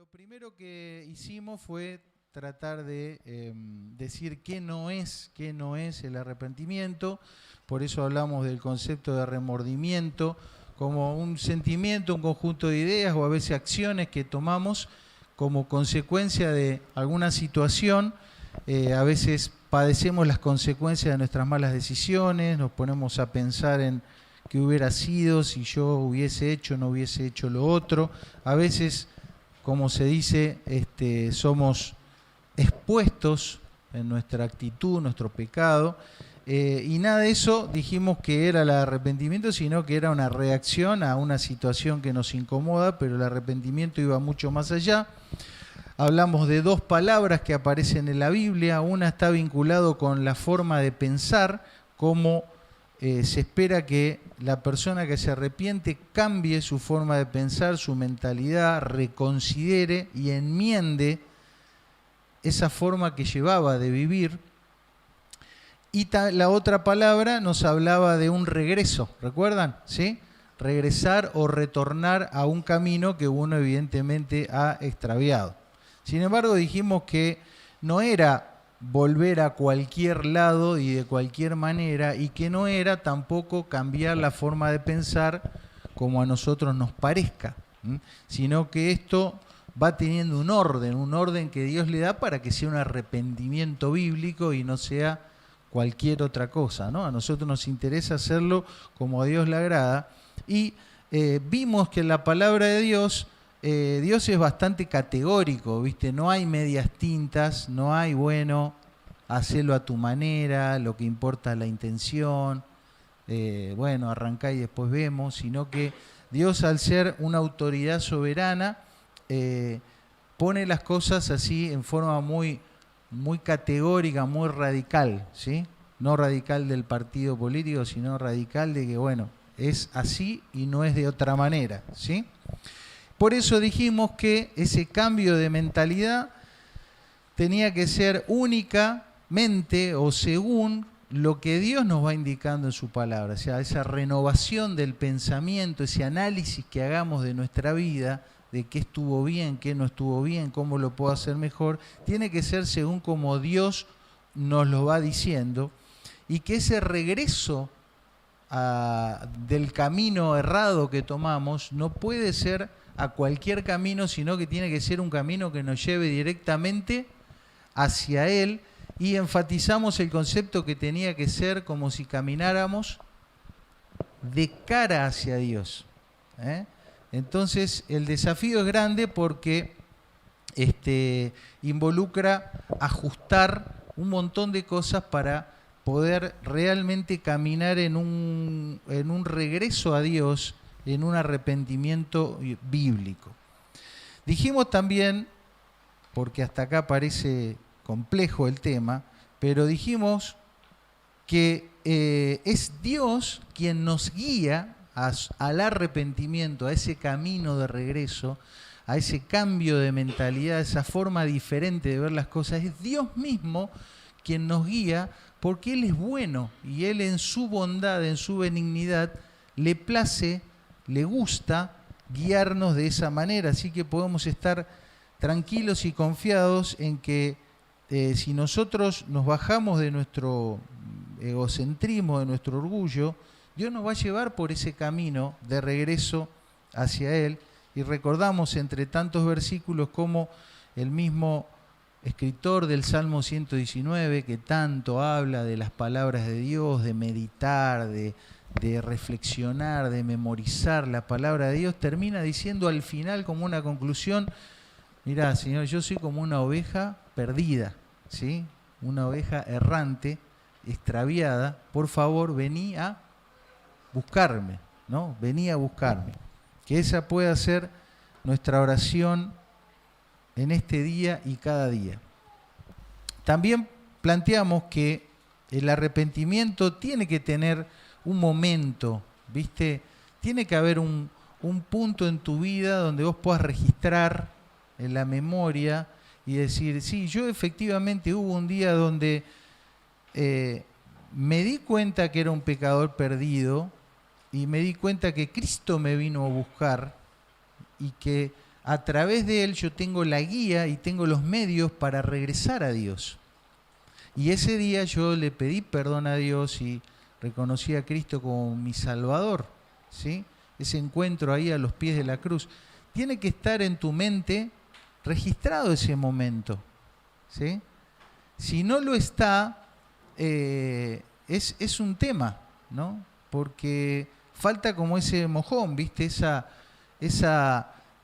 Lo primero que hicimos fue tratar de decir qué no es el arrepentimiento. Por eso hablamos del concepto de remordimiento como un sentimiento, un conjunto de ideas o a veces acciones que tomamos como consecuencia de alguna situación. A veces padecemos las consecuencias de nuestras malas decisiones, nos ponemos a pensar en qué hubiera sido si yo hubiese hecho o no hubiese hecho lo otro. A veces, como se dice, somos expuestos en nuestra actitud, nuestro pecado, y nada de eso dijimos que era el arrepentimiento, sino que era una reacción a una situación que nos incomoda, pero el arrepentimiento iba mucho más allá. Hablamos de dos palabras que aparecen en la Biblia. Una está vinculado con la forma de pensar, cómo se espera que la persona que se arrepiente cambie su forma de pensar, su mentalidad, reconsidere y enmiende esa forma que llevaba de vivir. Y la otra palabra nos hablaba de un regreso, ¿recuerdan? ¿Sí? Regresar o retornar a un camino que uno evidentemente ha extraviado. Sin embargo, dijimos que no era volver a cualquier lado y de cualquier manera, y que no era tampoco cambiar la forma de pensar como a nosotros nos parezca, sino que esto va teniendo un orden que Dios le da para que sea un arrepentimiento bíblico y no sea cualquier otra cosa, ¿no? A nosotros nos interesa hacerlo como a Dios le agrada, y vimos que en la palabra de Dios, Dios es bastante categórico, ¿viste? No hay medias tintas, no hay, bueno, hacelo a tu manera, lo que importa es la intención, bueno, arrancá y después vemos, sino que Dios, al ser una autoridad soberana, pone las cosas así en forma muy categórica, muy radical, ¿sí? No radical del partido político, sino radical de que, bueno, es así y no es de otra manera, ¿sí? Por eso dijimos que ese cambio de mentalidad tenía que ser únicamente o según lo que Dios nos va indicando en su palabra. O sea, esa renovación del pensamiento, ese análisis que hagamos de nuestra vida, de qué estuvo bien, qué no estuvo bien, cómo lo puedo hacer mejor, tiene que ser según como Dios nos lo va diciendo, y que ese regreso del camino errado que tomamos no puede ser a cualquier camino, sino que tiene que ser un camino que nos lleve directamente hacia Él, y enfatizamos el concepto que tenía que ser como si camináramos de cara hacia Dios, ¿eh? Entonces el desafío es grande porque involucra ajustar un montón de cosas para poder realmente caminar en un regreso a Dios, en un arrepentimiento bíblico. Dijimos también, porque hasta acá parece complejo el tema, pero dijimos que es Dios quien nos guía al arrepentimiento, a ese camino de regreso, a ese cambio de mentalidad, a esa forma diferente de ver las cosas. Es Dios mismo quien nos guía, porque Él es bueno y Él, en su bondad, en su benignidad, le place, le gusta guiarnos de esa manera. Así que podemos estar tranquilos y confiados en que si nosotros nos bajamos de nuestro egocentrismo, de nuestro orgullo, Dios nos va a llevar por ese camino de regreso hacia Él. Y recordamos entre tantos versículos como el mismo escritor del Salmo 119, que tanto habla de las palabras de Dios, de meditar, de reflexionar, de memorizar la palabra de Dios, termina diciendo al final como una conclusión: mirá, Señor, yo soy como una oveja perdida, ¿sí? Una oveja errante, extraviada. Por favor, vení a buscarme, ¿no? Vení a buscarme. Que esa pueda ser nuestra oración en este día y cada día. También planteamos que el arrepentimiento tiene que tener un momento, ¿viste? Tiene que haber un punto en tu vida donde vos puedas registrar en la memoria y decir: sí, yo efectivamente hubo un día donde me di cuenta que era un pecador perdido, y me di cuenta que Cristo me vino a buscar, y que a través de él yo tengo la guía y tengo los medios para regresar a Dios. Y ese día yo le pedí perdón a Dios y reconocí a Cristo como mi Salvador, ¿sí? Ese encuentro ahí a los pies de la cruz. Tiene que estar en tu mente registrado ese momento, ¿sí? Si no lo está, es un tema, ¿no? Porque falta como ese mojón, ¿viste?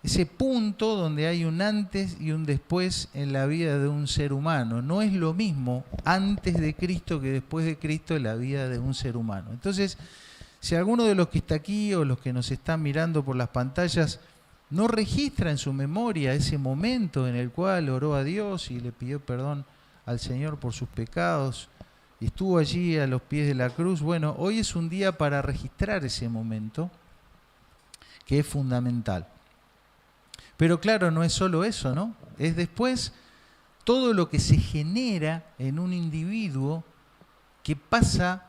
Ese punto donde hay un antes y un después en la vida de un ser humano. No es lo mismo antes de Cristo que después de Cristo en la vida de un ser humano. Entonces, si alguno de los que está aquí o los que nos están mirando por las pantallas no registra en su memoria ese momento en el cual oró a Dios y le pidió perdón al Señor por sus pecados y estuvo allí a los pies de la cruz, bueno, hoy es un día para registrar ese momento que es fundamental. Pero claro, no es solo eso, ¿no? Es después todo lo que se genera en un individuo que pasa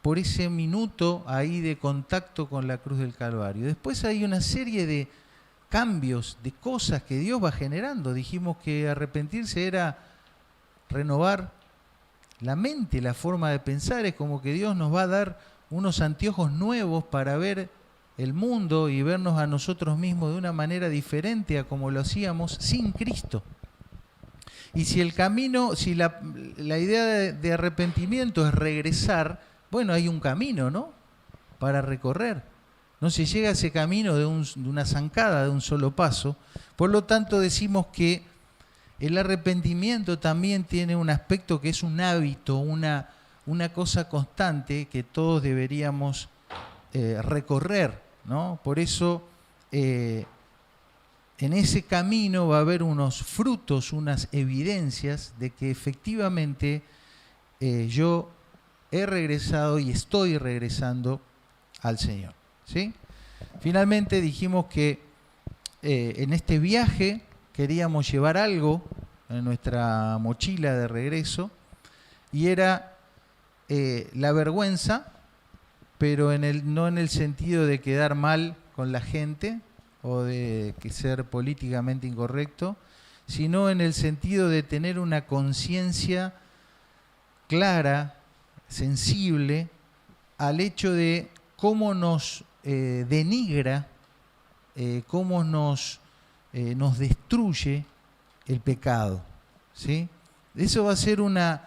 por ese minuto ahí de contacto con la cruz del Calvario. Después hay una serie de cambios, de cosas que Dios va generando. Dijimos que arrepentirse era renovar la mente, la forma de pensar. Es como que Dios nos va a dar unos anteojos nuevos para ver el mundo y vernos a nosotros mismos de una manera diferente a como lo hacíamos sin Cristo. Y si el camino, si la idea de arrepentimiento es regresar, bueno, hay un camino, ¿no? Para recorrer. No se llega a ese camino de una zancada, de un solo paso. Por lo tanto, decimos que el arrepentimiento también tiene un aspecto que es un hábito, una cosa constante que todos deberíamos recorrer, ¿no? Por eso, en ese camino va a haber unos frutos, unas evidencias de que efectivamente yo he regresado y estoy regresando al Señor, ¿sí? Finalmente dijimos que en este viaje queríamos llevar algo en nuestra mochila de regreso y era la vergüenza, pero no en el sentido de quedar mal con la gente o de ser políticamente incorrecto, sino en el sentido de tener una conciencia clara, sensible al hecho de cómo nos denigra, cómo nos destruye el pecado, ¿sí? Eso va a ser una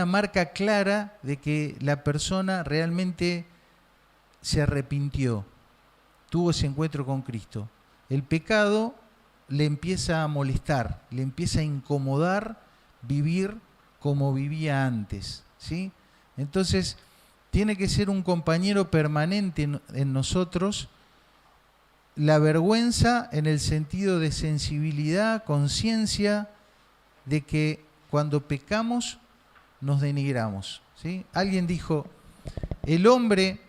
marca clara de que la persona realmente se arrepintió, tuvo ese encuentro con Cristo. El pecado le empieza a molestar, le empieza a incomodar vivir como vivía antes, ¿sí? Entonces, tiene que ser un compañero permanente en nosotros la vergüenza en el sentido de sensibilidad, conciencia de que cuando pecamos nos denigramos, ¿sí? Alguien dijo, el hombre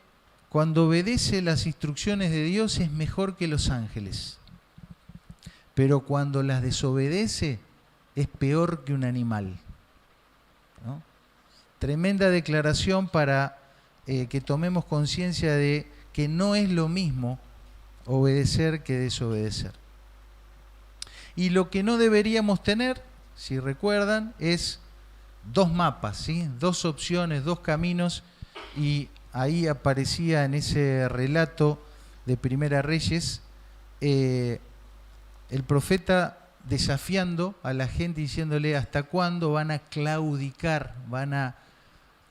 cuando obedece las instrucciones de Dios es mejor que los ángeles, pero cuando las desobedece es peor que un animal, ¿no? Tremenda declaración para que tomemos conciencia de que no es lo mismo obedecer que desobedecer. Y lo que no deberíamos tener, si recuerdan, es dos mapas, ¿sí? Dos opciones, dos caminos, y ahí aparecía en ese relato de Primera Reyes el profeta desafiando a la gente, diciéndole hasta cuándo van a claudicar, van a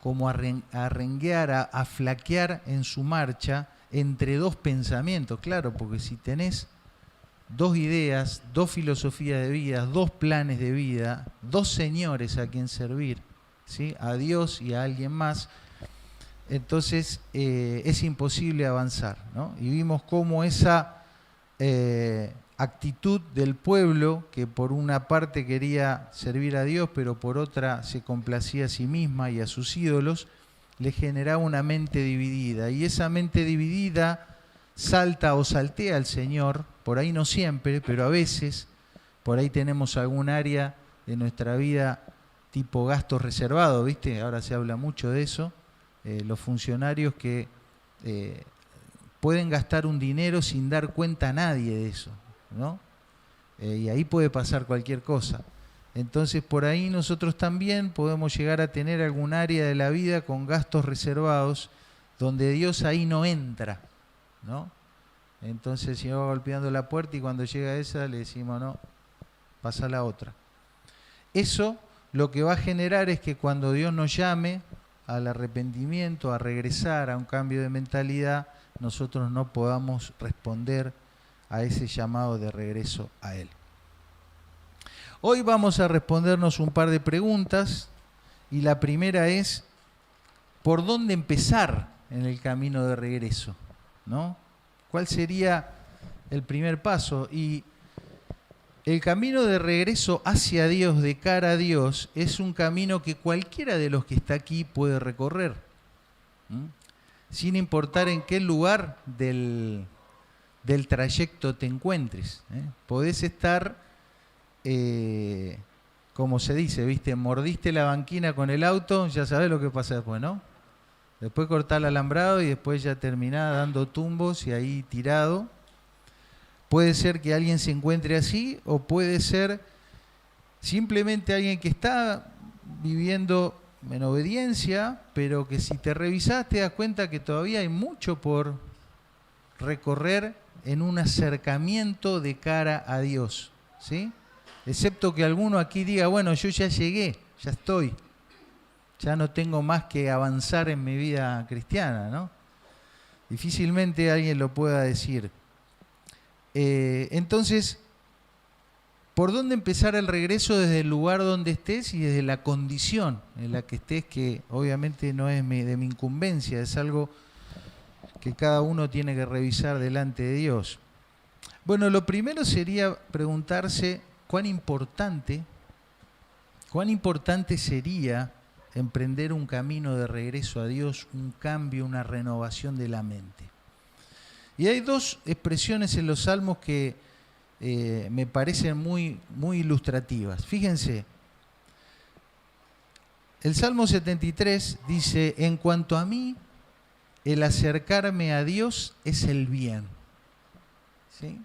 como a renguear, a flaquear en su marcha entre dos pensamientos. Claro, porque si tenés dos ideas, dos filosofías de vida, dos planes de vida, dos señores a quien servir, ¿sí? A Dios y a alguien más, entonces es imposible avanzar, ¿no? Y vimos cómo esa actitud del pueblo, que por una parte quería servir a Dios, pero por otra se complacía a sí misma y a sus ídolos, le generaba una mente dividida. Y esa mente dividida salta o saltea al Señor, por ahí no siempre, pero a veces, por ahí tenemos algún área de nuestra vida tipo gastos reservados, ¿viste? Ahora se habla mucho de eso. Los funcionarios que pueden gastar un dinero sin dar cuenta a nadie de eso, ¿no? y ahí puede pasar cualquier cosa. Entonces por ahí nosotros también podemos llegar a tener algún área de la vida con gastos reservados donde Dios ahí no entra, ¿no? Entonces el Señor va golpeando la puerta y cuando llega esa le decimos no, pasa a la otra. Eso lo que va a generar es que cuando Dios nos llame al arrepentimiento, a regresar a un cambio de mentalidad, nosotros no podamos responder a ese llamado de regreso a Él. Hoy vamos a respondernos un par de preguntas y la primera es, ¿por dónde empezar en el camino de regreso? ¿No? ¿Cuál sería el primer paso? Y el camino de regreso hacia Dios, de cara a Dios, es un camino que cualquiera de los que está aquí puede recorrer, sin importar en qué lugar del trayecto te encuentres. Podés estar, como se dice, ¿viste? Mordiste la banquina con el auto, ya sabés lo que pasa después, ¿no? Después cortás el alambrado y después ya terminás dando tumbos y ahí tirado. Puede ser que alguien se encuentre así o puede ser simplemente alguien que está viviendo en obediencia, pero que si te revisás te das cuenta que todavía hay mucho por recorrer en un acercamiento de cara a Dios, ¿sí? Excepto que alguno aquí diga, bueno, yo ya llegué, ya estoy, ya no tengo más que avanzar en mi vida cristiana, ¿no? Difícilmente alguien lo pueda decir. Entonces, ¿por dónde empezar el regreso desde el lugar donde estés y desde la condición en la que estés, que obviamente no es de mi incumbencia, es algo que cada uno tiene que revisar delante de Dios? Bueno, lo primero sería preguntarse cuán importante sería emprender un camino de regreso a Dios, un cambio, una renovación de la mente. Y hay dos expresiones en los Salmos que me parecen muy, muy ilustrativas. Fíjense, el Salmo 73 dice, en cuanto a mí, el acercarme a Dios es el bien. ¿Sí?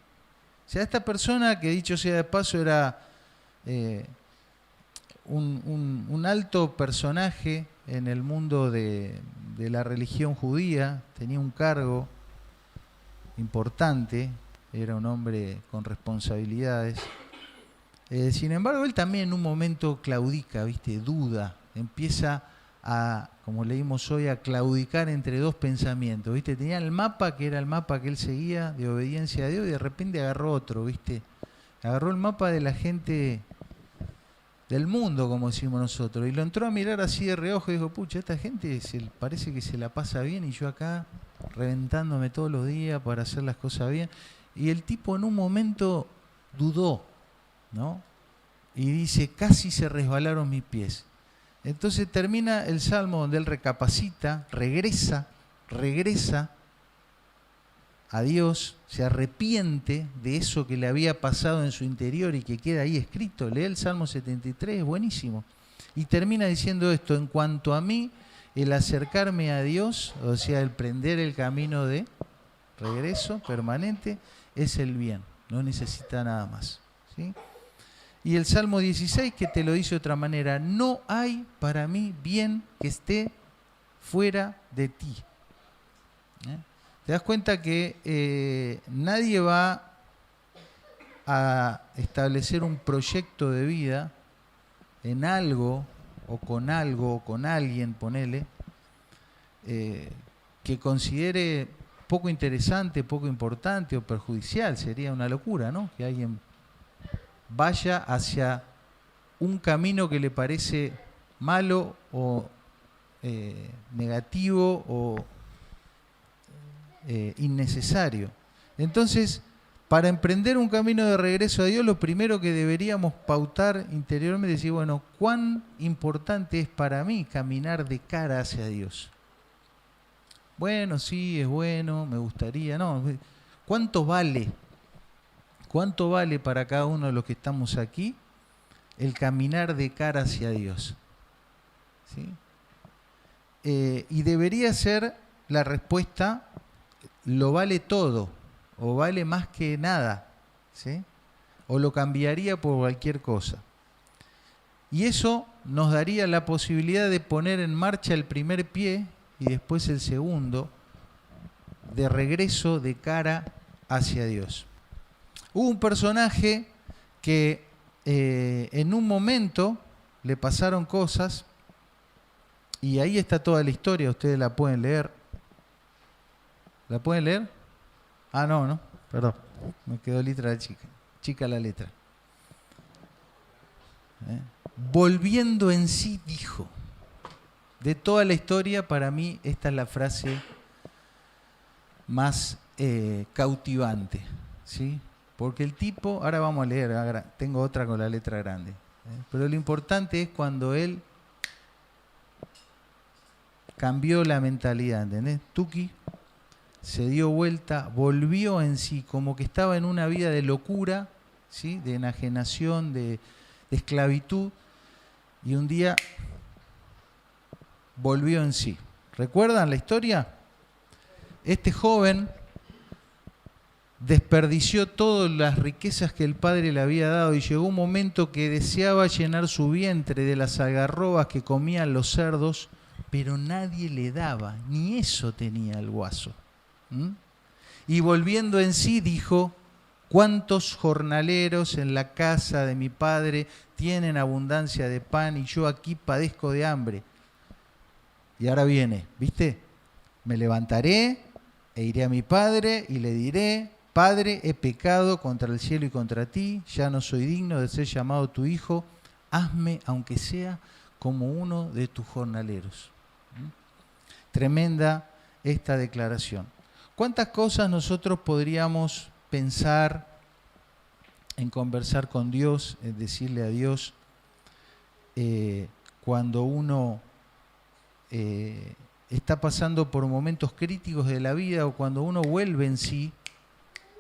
O sea, esta persona, que dicho sea de paso era un alto personaje en el mundo de la religión judía, tenía un cargo importante, era un hombre con responsabilidades. Sin embargo, él también en un momento claudica, ¿viste? Duda, empieza a, como leímos hoy, a claudicar entre dos pensamientos, ¿viste? Tenía el mapa, que era el mapa que él seguía de obediencia a Dios, y de repente agarró otro, ¿viste? Agarró el mapa de la gente del mundo, como decimos nosotros, y lo entró a mirar así de reojo y dijo, pucha, esta gente parece que se la pasa bien y yo acá reventándome todos los días para hacer las cosas bien. Y el tipo en un momento dudó, ¿no? Y dice, casi se resbalaron mis pies. Entonces termina el Salmo donde él recapacita, regresa a Dios, se arrepiente de eso que le había pasado en su interior y que queda ahí escrito. Lee el Salmo 73, es buenísimo. Y termina diciendo esto, en cuanto a mí, el acercarme a Dios, o sea, el prender el camino de regreso permanente, es el bien, no necesita nada más, ¿sí? Y el Salmo 16, que te lo dice de otra manera, no hay para mí bien que esté fuera de ti. Te das cuenta que nadie va a establecer un proyecto de vida en algo o con alguien, ponele, que considere poco interesante, poco importante o perjudicial. Sería una locura, ¿no? Que alguien vaya hacia un camino que le parece malo o negativo o innecesario. Entonces, para emprender un camino de regreso a Dios, lo primero que deberíamos pautar interiormente es decir, bueno, ¿cuán importante es para mí caminar de cara hacia Dios? Bueno, sí, es bueno, me gustaría, no. ¿Cuánto vale? ¿Cuánto vale para cada uno de los que estamos aquí el caminar de cara hacia Dios? ¿Sí? Y debería ser la respuesta, lo vale todo, o vale más que nada, ¿sí? o lo cambiaría por cualquier cosa. Y eso nos daría la posibilidad de poner en marcha el primer pie y después el segundo, de regreso de cara hacia Dios. Hubo un personaje que en un momento le pasaron cosas, y ahí está toda la historia, ustedes la pueden leer. ¿La pueden leer? Ah, no, perdón, me quedó letra chica la letra. Volviendo en sí, dijo. De toda la historia, para mí, esta es la frase más cautivante, ¿sí? Porque el tipo, ahora vamos a leer, tengo otra con la letra grande, pero lo importante es cuando él cambió la mentalidad, ¿entendés? Tuki se dio vuelta, volvió en sí, como que estaba en una vida de locura, ¿sí? De enajenación, de esclavitud, y un día volvió en sí. ¿Recuerdan la historia? Este joven desperdició todas las riquezas que el padre le había dado y llegó un momento que deseaba llenar su vientre de las algarrobas que comían los cerdos, pero nadie le daba, ni eso tenía el guaso. Y volviendo en sí dijo: ¿cuántos jornaleros en la casa de mi padre tienen abundancia de pan y yo aquí padezco de hambre? Y ahora viene, ¿viste? Me levantaré e iré a mi padre y le diré: Padre, he pecado contra el cielo y contra ti, ya no soy digno de ser llamado tu hijo, hazme aunque sea como uno de tus jornaleros. Tremenda esta declaración. ¿Cuántas cosas nosotros podríamos pensar en conversar con Dios, en decirle a Dios, cuando uno está pasando por momentos críticos de la vida, o cuando uno vuelve en sí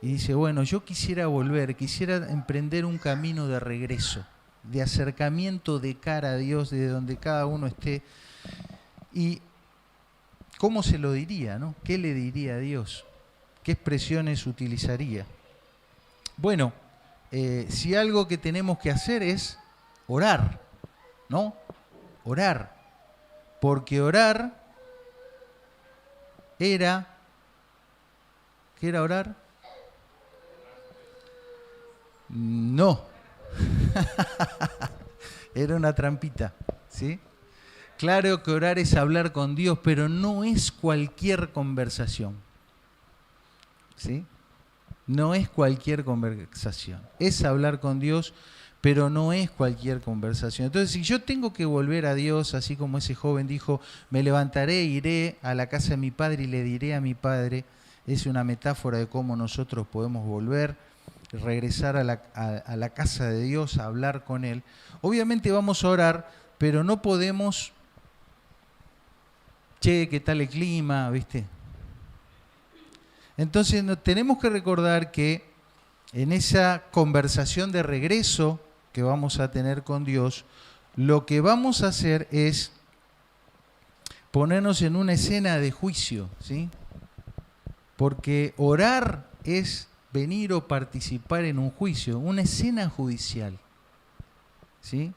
y dice, bueno, yo quisiera volver, quisiera emprender un camino de regreso, de acercamiento de cara a Dios, de donde cada uno esté? ¿Y cómo se lo diría, no? ¿Qué le diría a Dios? ¿Qué expresiones utilizaría? Bueno, si algo que tenemos que hacer es orar, ¿no? Orar. Porque orar era... ¿Qué era orar? No. Era una trampita, ¿sí? Claro que orar es hablar con Dios, pero no es cualquier conversación, ¿sí? No es cualquier conversación. Es hablar con Dios, pero no es cualquier conversación. Entonces, si yo tengo que volver a Dios, así como ese joven dijo, me levantaré, iré a la casa de mi padre y le diré a mi padre, es una metáfora de cómo nosotros podemos volver, regresar a la casa de Dios, a hablar con Él. Obviamente vamos a orar, pero no podemos, che, ¿qué tal el clima? ¿Viste? Entonces tenemos que recordar que en esa conversación de regreso que vamos a tener con Dios, lo que vamos a hacer es ponernos en una escena de juicio, ¿sí? Porque orar es venir o participar en un juicio, una escena judicial, ¿sí?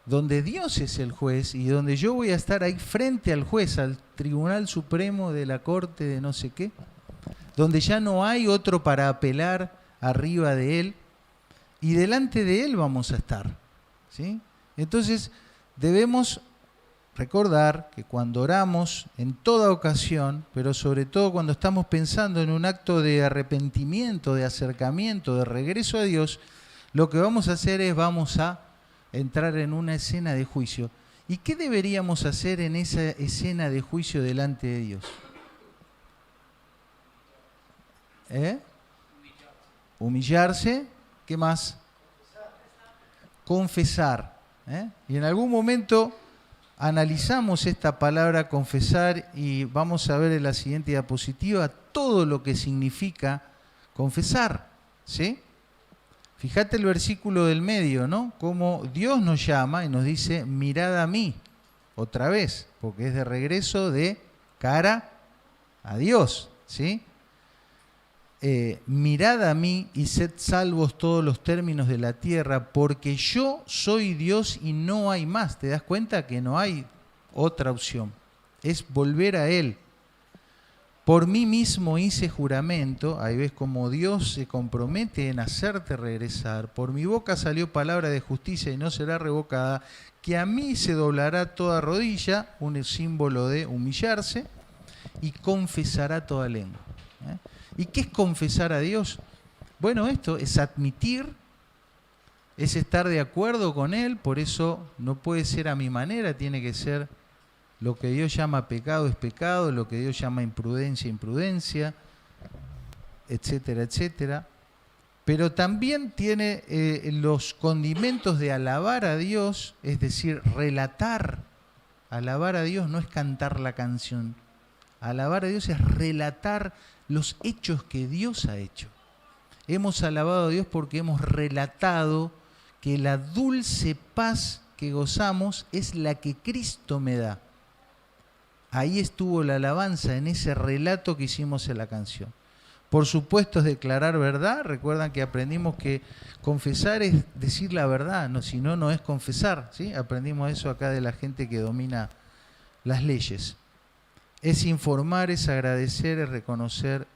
Donde Dios es el juez y donde yo voy a estar ahí frente al juez, al Tribunal Supremo de la Corte de no sé qué, donde ya no hay otro para apelar arriba de él, y delante de él vamos a estar, ¿sí? Entonces debemos recordar que cuando oramos, en toda ocasión, pero sobre todo cuando estamos pensando en un acto de arrepentimiento, de acercamiento, de regreso a Dios, lo que vamos a hacer es vamos a entrar en una escena de juicio. ¿Y qué deberíamos hacer en esa escena de juicio delante de Dios? Humillarse. ¿Qué más? Confesar. Y en algún momento analizamos esta palabra confesar y vamos a ver en la siguiente diapositiva todo lo que significa confesar, ¿sí? Fíjate el versículo del medio, ¿no? Cómo Dios nos llama y nos dice, mirad a mí, otra vez, porque es de regreso de cara a Dios, ¿sí? mirad a mí y sed salvos todos los términos de la tierra, porque yo soy Dios y no hay más. ¿Te das cuenta que no hay otra opción? Es volver a Él. Por mí mismo hice juramento, ahí ves como Dios se compromete en hacerte regresar. Por mi boca salió palabra de justicia y no será revocada, que a mí se doblará toda rodilla, un símbolo de humillarse, y confesará toda lengua. ¿Y qué es confesar a Dios? Bueno, esto es admitir, es estar de acuerdo con Él, por eso no puede ser a mi manera, tiene que ser lo que Dios llama pecado es pecado, lo que Dios llama imprudencia, imprudencia, etcétera, etcétera. Pero también tiene los condimentos de alabar a Dios, es decir, relatar. Alabar a Dios no es cantar la canción. Alabar a Dios es relatar los hechos que Dios ha hecho. Hemos alabado a Dios porque hemos relatado que la dulce paz que gozamos es la que Cristo me da. Ahí estuvo la alabanza, en ese relato que hicimos en la canción. Por supuesto es declarar verdad. Recuerdan que aprendimos que confesar es decir la verdad, no, si no, no es confesar, ¿sí? Aprendimos eso acá de la gente que domina las leyes. Es informar, es agradecer, es reconocer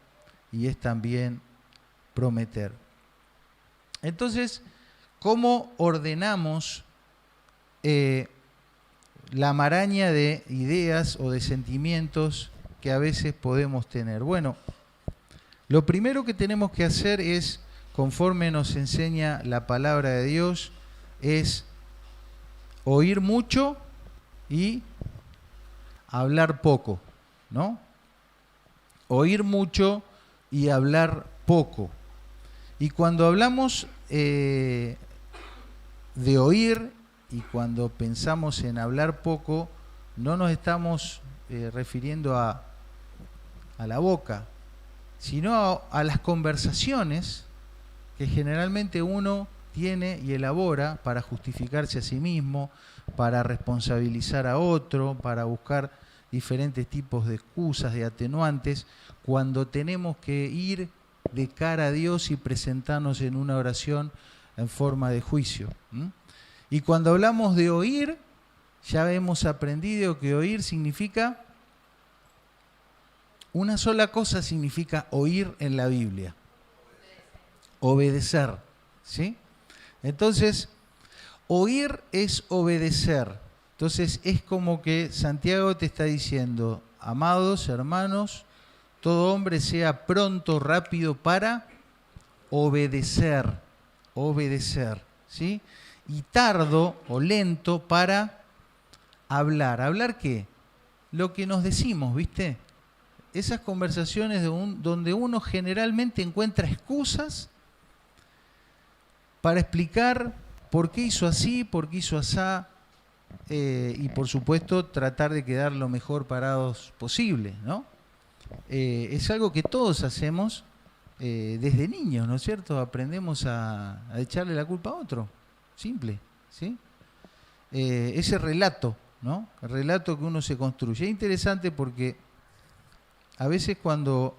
y es también prometer. Entonces, ¿cómo ordenamos la maraña de ideas o de sentimientos que a veces podemos tener? Bueno, lo primero que tenemos que hacer es, conforme nos enseña la palabra de Dios, es oír mucho y hablar poco, ¿no? Oír mucho y hablar poco. Y cuando hablamos de oír y cuando pensamos en hablar poco, no nos estamos refiriendo a la boca, sino a las conversaciones que generalmente uno tiene y elabora para justificarse a sí mismo, para responsabilizar a otro, para buscar diferentes tipos de excusas, de atenuantes, cuando tenemos que ir de cara a Dios y presentarnos en una oración en forma de juicio. Y cuando hablamos de oír, ya hemos aprendido que oír significa, una sola cosa significa oír en la Biblia: obedecer, ¿sí? Entonces, oír es obedecer. Entonces es como que Santiago te está diciendo: amados hermanos, todo hombre sea pronto, rápido para obedecer, ¿sí? Y tardo o lento para hablar. ¿Hablar qué? Lo que nos decimos, ¿viste? Esas conversaciones donde uno generalmente encuentra excusas para explicar por qué hizo así, por qué hizo asá, y por supuesto tratar de quedar lo mejor parados posible, ¿no? Es algo que todos hacemos desde niños, ¿no es cierto? Aprendemos a echarle la culpa a otro, simple, ¿sí? Ese relato, ¿no? El relato que uno se construye. Es interesante porque a veces cuando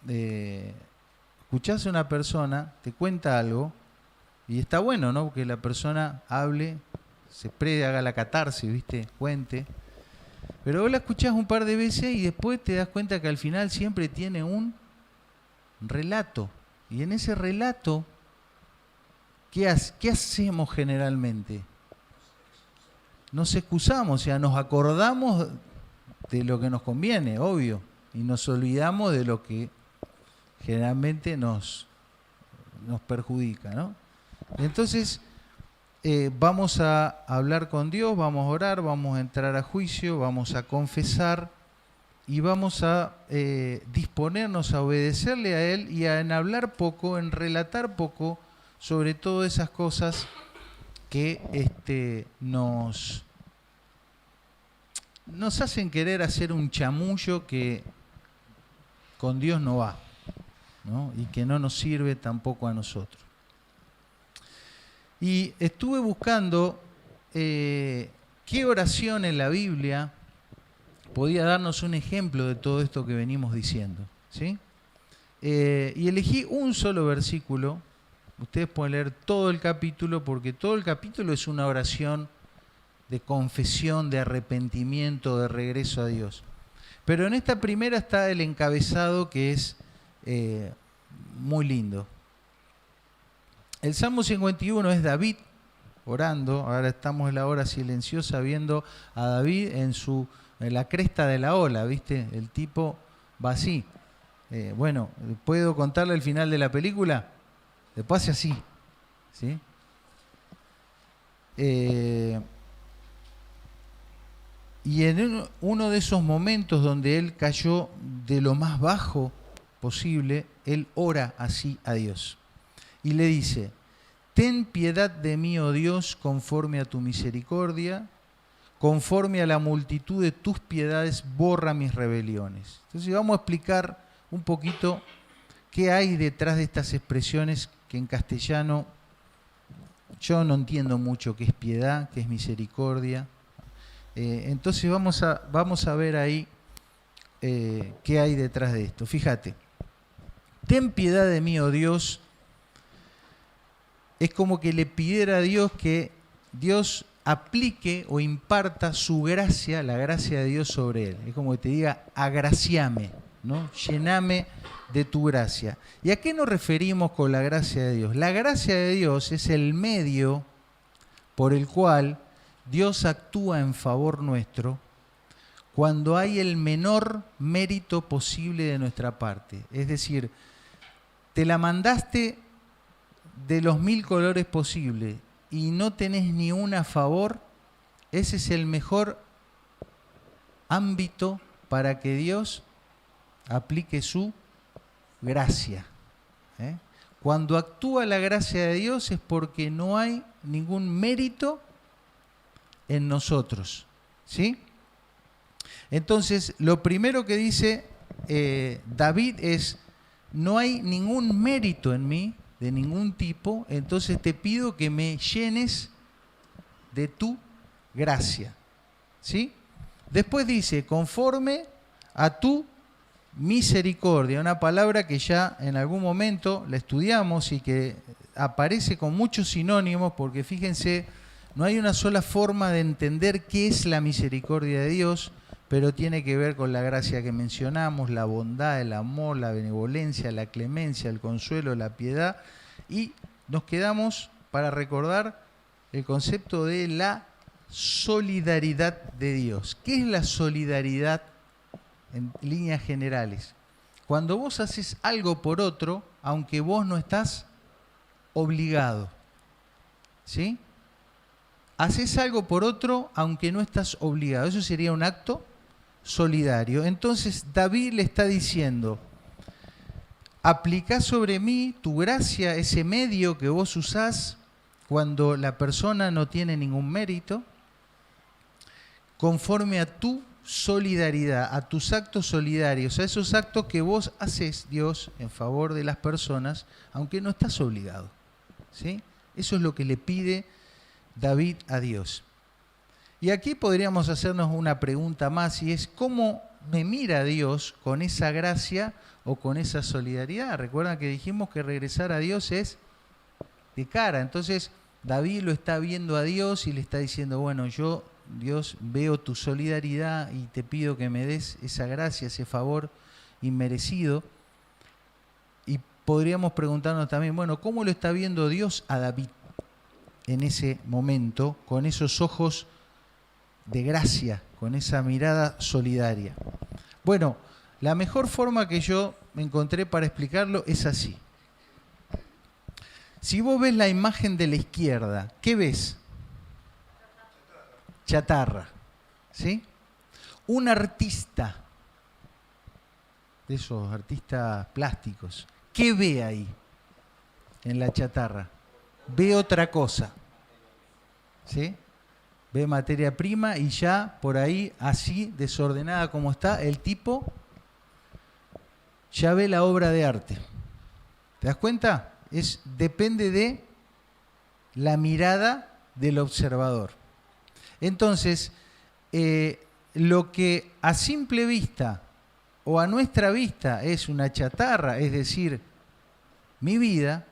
escuchás a una persona, te cuenta algo, y está bueno, ¿no? Que la persona hable, haga la catarsis, ¿viste? Cuente. Pero vos la escuchás un par de veces y después te das cuenta que al final siempre tiene un relato. Y en ese relato, ¿qué hacemos generalmente? Nos excusamos, o sea, nos acordamos de lo que nos conviene, obvio, y nos olvidamos de lo que generalmente nos perjudica, ¿no? Entonces, vamos a hablar con Dios, vamos a orar, vamos a entrar a juicio, vamos a confesar y vamos a disponernos a obedecerle a Él y en hablar poco, en relatar poco sobre todas esas cosas que nos hacen querer hacer un chamullo que con Dios no va, ¿no? Y que no nos sirve tampoco a nosotros. Y estuve buscando qué oración en la Biblia podía darnos un ejemplo de todo esto que venimos diciendo, ¿sí? Y elegí un solo versículo. Ustedes pueden leer todo el capítulo, porque todo el capítulo es una oración de confesión, de arrepentimiento, de regreso a Dios. Pero en esta primera está el encabezado que es muy lindo. El Salmo 51 es David orando. Ahora estamos en la hora silenciosa viendo a David en la cresta de la ola, ¿viste? El tipo va así. Bueno, ¿puedo contarle el final de la película? Después hace así, ¿sí? Y en uno de esos momentos donde él cayó de lo más bajo posible, él ora así a Dios. Y le dice: ten piedad de mí, oh Dios, conforme a tu misericordia, conforme a la multitud de tus piedades, borra mis rebeliones. Entonces vamos a explicar un poquito qué hay detrás de estas expresiones que en castellano yo no entiendo mucho, qué es piedad, qué es misericordia. Entonces vamos a ver ahí qué hay detrás de esto. Fíjate, ten piedad de mí, oh Dios, es como que le pidiera a Dios que Dios aplique o imparta su gracia, la gracia de Dios sobre él. Es como que te diga: agraciame, ¿no? Llename de tu gracia. ¿Y a qué nos referimos con la gracia de Dios? La gracia de Dios es el medio por el cual Dios actúa en favor nuestro cuando hay el menor mérito posible de nuestra parte. Es decir, te la mandaste de los 1000 colores posibles y no tenés ni una a favor. Ese es el mejor ámbito para que Dios aplique su gracia. Cuando actúa la gracia de Dios es porque no hay ningún mérito en nosotros, ¿sí? Entonces, lo primero que dice David es: no hay ningún mérito en mí, de ningún tipo, entonces te pido que me llenes de tu gracia, ¿sí? Después dice: conforme a tu misericordia, una palabra que ya en algún momento la estudiamos y que aparece con muchos sinónimos, porque fíjense, no hay una sola forma de entender qué es la misericordia de Dios, pero tiene que ver con la gracia que mencionamos, la bondad, el amor, la benevolencia, la clemencia, el consuelo, la piedad, y nos quedamos para recordar el concepto de la solidaridad de Dios. ¿Qué es la solidaridad en líneas generales? Cuando vos haces algo por otro, aunque vos no estás obligado, ¿sí? Haces algo por otro aunque no estás obligado. Eso sería un acto solidario. Entonces David le está diciendo: aplicá sobre mí tu gracia, ese medio que vos usás cuando la persona no tiene ningún mérito, conforme a tu solidaridad, a tus actos solidarios, a esos actos que vos haces, Dios, en favor de las personas, aunque no estás obligado, ¿sí? Eso es lo que le pide David a Dios. Y aquí podríamos hacernos una pregunta más, y es: ¿cómo me mira Dios con esa gracia o con esa solidaridad? Recuerdan que dijimos que regresar a Dios es de cara. Entonces David lo está viendo a Dios y le está diciendo: bueno, yo, Dios, veo tu solidaridad y te pido que me des esa gracia, ese favor inmerecido. Y podríamos preguntarnos también: bueno, ¿cómo lo está viendo Dios a David en ese momento, con esos ojos de gracia, con esa mirada solidaria? Bueno, la mejor forma que yo me encontré para explicarlo es así. Si vos ves la imagen de la izquierda, ¿qué ves? Chatarra, ¿sí? Un artista, de esos artistas plásticos, ¿qué ve ahí en la chatarra? Ve otra cosa, ¿sí? Ve materia prima y ya por ahí, así desordenada como está, el tipo ya ve la obra de arte. ¿Te das cuenta? Depende de la mirada del observador. Entonces, lo que a simple vista o a nuestra vista es una chatarra, es decir, mi vida,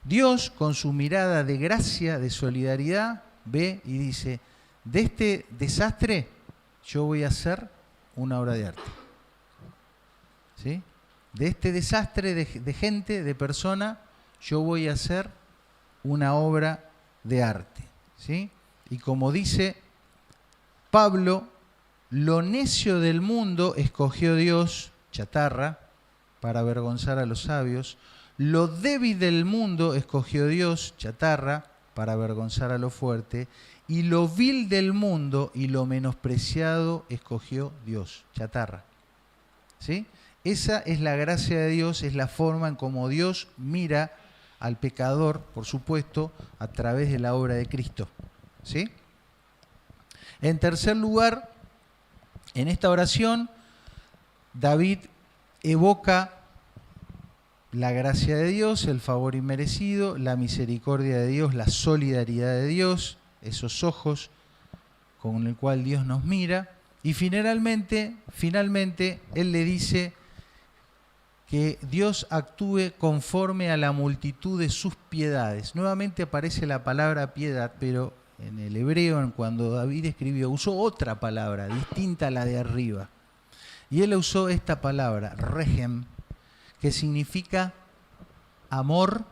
Dios con su mirada de gracia, de solidaridad, ve y dice, de este desastre yo voy a hacer una obra de arte. ¿Sí? De este desastre de gente, de persona, yo voy a hacer una obra de arte. ¿Sí? Y como dice Pablo, lo necio del mundo escogió Dios, chatarra, para avergonzar a los sabios. Lo débil del mundo escogió Dios, chatarra, para avergonzar a lo fuerte. Y lo vil del mundo y lo menospreciado escogió Dios, chatarra. ¿Sí? Esa es la gracia de Dios, es la forma en cómo Dios mira al pecador, por supuesto, a través de la obra de Cristo. ¿Sí? En tercer lugar, en esta oración, David evoca la gracia de Dios, el favor inmerecido, la misericordia de Dios, la solidaridad de Dios, esos ojos con el cual Dios nos mira. Y finalmente, él le dice que Dios actúe conforme a la multitud de sus piedades. Nuevamente aparece la palabra piedad, pero en el hebreo, cuando David escribió, usó otra palabra distinta a la de arriba. Y él usó esta palabra, rehem, que significa amor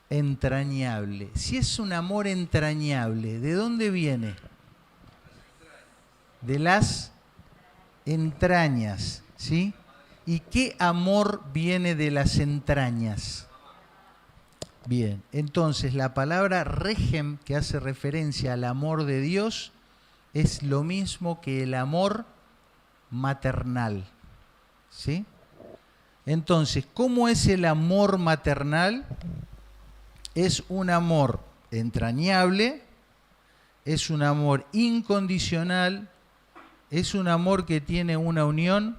entrañable. Si es un amor entrañable, ¿de dónde viene? De las entrañas, ¿sí? ¿Y qué amor viene de las entrañas? Bien, entonces la palabra rehem, que hace referencia al amor de Dios, es lo mismo que el amor maternal, ¿sí? Entonces, ¿cómo es el amor maternal? Es un amor entrañable, es un amor incondicional, es un amor que tiene una unión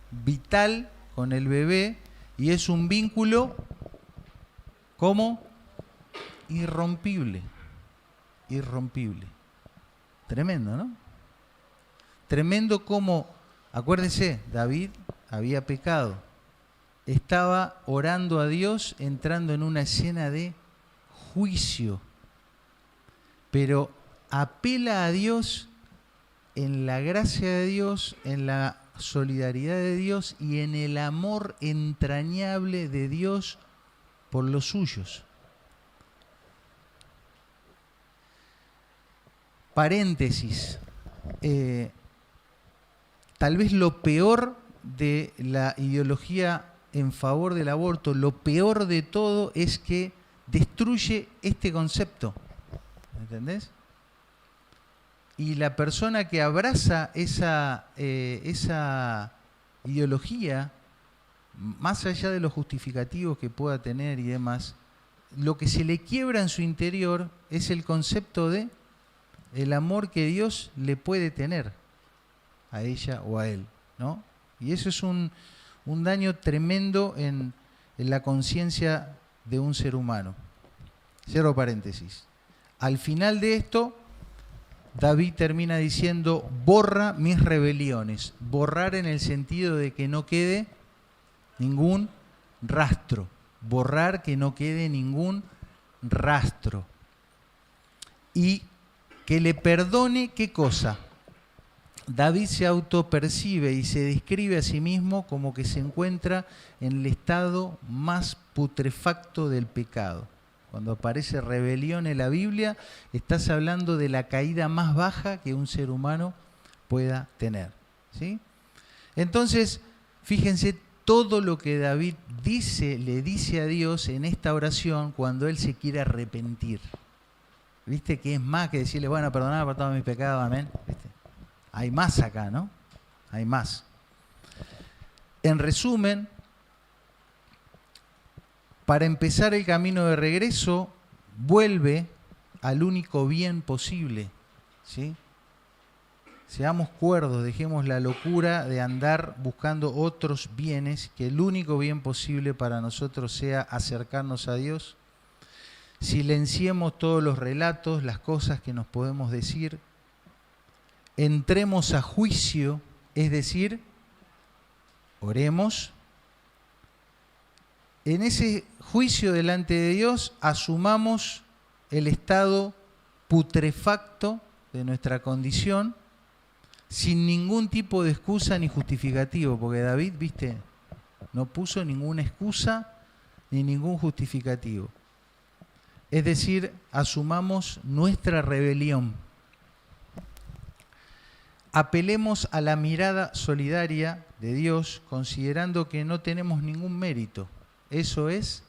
vital con el bebé y es un vínculo, ¿cómo? Irrompible. Irrompible. Tremendo, ¿no? Tremendo como, acuérdense, David había pecado. Estaba orando a Dios, entrando en una escena de juicio, pero apela a Dios en la gracia de Dios, en la solidaridad de Dios y en el amor entrañable de Dios por los suyos. Paréntesis. Tal vez lo peor de la ideología en favor del aborto, lo peor de todo es que destruye este concepto. ¿Entendés? Y la persona que abraza esa ideología, más allá de los justificativos que pueda tener y demás, lo que se le quiebra en su interior es el concepto de el amor que Dios le puede tener a ella o a él, ¿no? Y eso es un daño tremendo en la conciencia de un ser humano. Cierro paréntesis. Al final de esto, David termina diciendo, borra mis rebeliones. Borrar en el sentido de que no quede ningún rastro. Borrar que no quede ningún rastro. Y que le perdone, ¿qué cosa? David se autopercibe y se describe a sí mismo como que se encuentra en el estado más putrefacto del pecado. Cuando aparece rebelión en la Biblia, estás hablando de la caída más baja que un ser humano pueda tener, ¿sí? Entonces, fíjense todo lo que David le dice a Dios en esta oración cuando él se quiere arrepentir. ¿Viste que es más que decirle, bueno, perdonad por todos mis pecados, amén? ¿Viste? Hay más acá, ¿no? Hay más. En resumen, para empezar el camino de regreso, vuelve al único bien posible, ¿sí? Seamos cuerdos, dejemos la locura de andar buscando otros bienes, que el único bien posible para nosotros sea acercarnos a Dios. Silenciemos todos los relatos, las cosas que nos podemos decir. Entremos a juicio, es decir, oremos. En ese juicio delante de Dios asumamos el estado putrefacto de nuestra condición sin ningún tipo de excusa ni justificativo, porque David, viste, no puso ninguna excusa ni ningún justificativo. Es decir, asumamos nuestra rebelión. Apelemos a la mirada solidaria de Dios, considerando que no tenemos ningún mérito. Eso es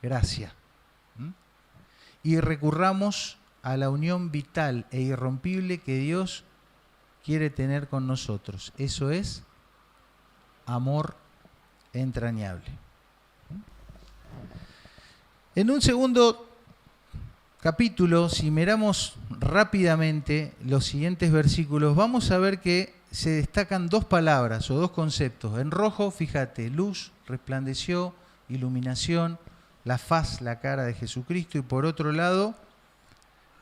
gracia. Y recurramos a la unión vital e irrompible que Dios quiere tener con nosotros. Eso es amor entrañable. En un segundo capítulo, si miramos rápidamente los siguientes versículos, vamos a ver que se destacan dos palabras o dos conceptos. En rojo, fíjate, luz, resplandeció, iluminación, la faz, la cara de Jesucristo, y por otro lado,